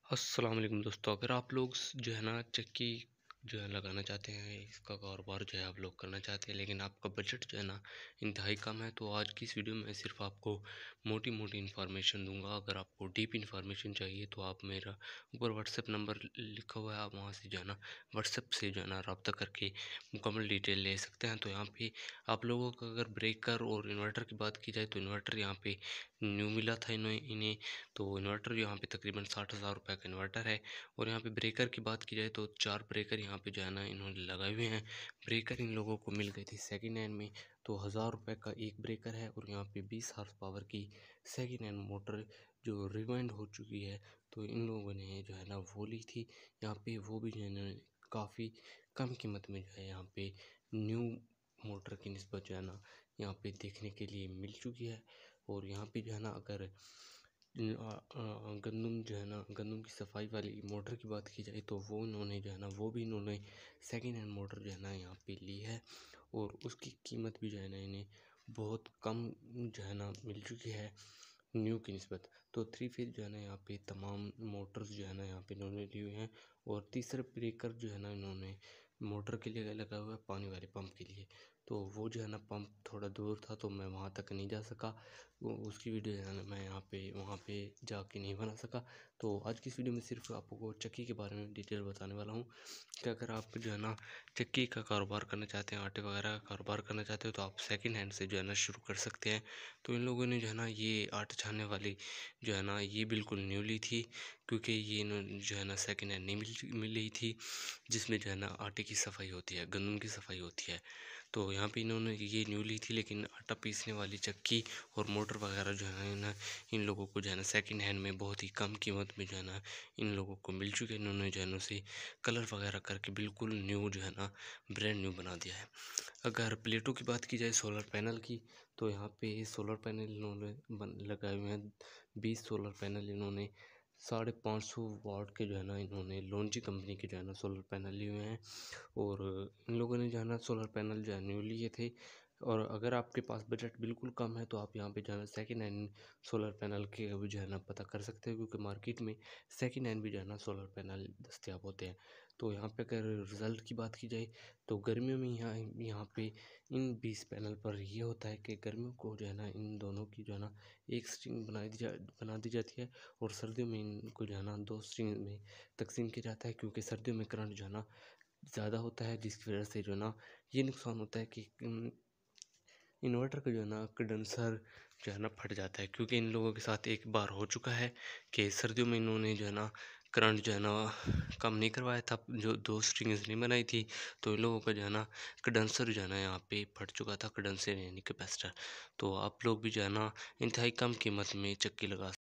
अस्सलाम वालेकुम दोस्तों, अगर आप लोग जो है ना चक्की जो है लगाना चाहते हैं, इसका कारोबार जो है आप लोग करना चाहते हैं, लेकिन आपका बजट जो है ना इंतहाई कम है, तो आज की इस वीडियो में सिर्फ आपको मोटी मोटी इन्फॉर्मेशन दूंगा। अगर आपको डीप इन्फॉर्मेशन चाहिए तो आप मेरा ऊपर व्हाट्सएप नंबर लिखा हुआ है, आप वहां से जो है ना व्हाट्सएप से जो है ना रब्ता करके मुकम्मल डिटेल ले सकते हैं। तो यहाँ पे आप लोगों को अगर ब्रेकर और इन्वर्टर की बात की जाए तो इन्वर्टर यहाँ पे न्यू मिला था इन्हें। तो इन्वर्टर यहाँ पे तकरीबन 60,000 रुपये का इन्वर्टर है। और यहाँ पे ब्रेकर की बात की जाए तो 4 ब्रेकर यहाँ पे जो है ना इन्होंने लगाए हुए हैं। ब्रेकर इन लोगों को मिल गए थे सेकेंड हैंड में, तो 1000 रुपये का एक ब्रेकर है। और यहाँ पे 20 हार्स पावर की सेकेंड हैंड मोटर जो रिवाइंड हो चुकी है, तो इन लोगों ने जो है ना वो ली थी। यहाँ पे वो भी जो है ना काफ़ी कम कीमत में जो है यहाँ पे न्यू मोटर की निस्बत जो है ना यहाँ पे देखने के लिए मिल चुकी है। और यहाँ पे जो है ना अगर गंदम जो है ना गंदम की सफाई वाली मोटर की बात की जाए तो वो इन्होंने जो है ना वो भी इन्होंने सेकेंड हैंड मोटर जो है ना यहाँ पे ली है। और उसकी कीमत भी जो है ना इन्हें बहुत कम जो है ना मिल चुकी है न्यू की निस्बत। तो थ्री फेज जो है ना यहाँ पे तमाम मोटर्स जो है ना यहाँ पे इन्होंने लिए हुए हैं। और तीसरा ब्रेकर जो है ना इन्होंने मोटर के लिए लगा हुआ है, पानी वाले पंप के लिए। तो वो जो है ना पंप थोड़ा दूर था तो मैं वहाँ तक नहीं जा सका, वो उसकी वीडियो जो है ना मैं यहाँ पे वहाँ पे जाके नहीं बना सका। तो आज की इस वीडियो में सिर्फ आपको चक्की के बारे में डिटेल बताने वाला हूँ कि अगर आप जो है ना चक्की का कारोबार करना चाहते हैं, आटे वगैरह का कारोबार करना चाहते हो, तो आप सेकंड हैंड से जो है ना शुरू कर सकते हैं। तो इन लोगों ने जो है ना ये आटा छानने वाली जो है ना ये बिल्कुल न्यू ली थी, क्योंकि ये इन्होंने जो है ना सेकंड हैंड नहीं मिल रही थी, जिसमें जो है ना आटे की सफाई होती है, गंदम की सफाई होती है। तो यहाँ पे इन्होंने ये न्यू ली थी, लेकिन आटा पीसने वाली चक्की और मोटर वगैरह जो है ना इन लोगों को जो है ना सेकेंड हैंड में बहुत ही कम कीमत में जो है ना इन लोगों को मिल चुके हैं। इन्होंने जो है ना उसे कलर वगैरह करके बिल्कुल न्यू जो है ना ब्रांड न्यू बना दिया है। अगर प्लेटों की बात की जाए सोलर पैनल की, तो यहाँ पे सोलर पैनल इन्होंने लगाए हुए हैं। 20 सोलर पैनल इन्होंने 550 वाट के जो है ना इन्होंने लॉन्ची कंपनी के जो है ना सोलर पैनल लिए हुए हैं। और इन लोगों ने जो है ना सोलर पैनल जो है न्यू लिए थे। और अगर आपके पास बजट बिल्कुल कम है तो आप यहाँ पे जो है ना सेकेंड हैंड सोलर पैनल के भी जो है ना पता कर सकते हो, क्योंकि मार्केट में सेकेंड हैंड भी जो है ना सोलर पैनल दस्तियाब होते हैं। तो यहाँ पे अगर रिज़ल्ट की बात की जाए तो गर्मियों में यहाँ पे इन 20 पैनल पर ये होता है कि गर्मियों को जो है ना इन दोनों की जो है ना एक स्ट्रिंग बना दी जाती है। और सर्दियों में इनको जो है ना 2 स्ट्रिंग में तकसीम किया जाता है, क्योंकि सर्दियों में करंट जो है ना ज़्यादा होता है, जिसकी वजह से जो है ना ये नुकसान होता है कि इन्वर्टर का जो है ना कंडेंसर जो है ना फट जाता है। क्योंकि इन लोगों के साथ एक बार हो चुका है कि सर्दियों में इन्होंने जो है ना करंट जो है ना कम नहीं करवाया था, जो 2 स्ट्रिंग्स नहीं बनाई थी, तो इन लोगों का जो है ना कंडेंसर जो है ना यहाँ पे फट चुका था, कंडेंसर यानी कैपेसिटर। तो आप लोग भी जो है ना इंतहाई कम कीमत में चक्की लगा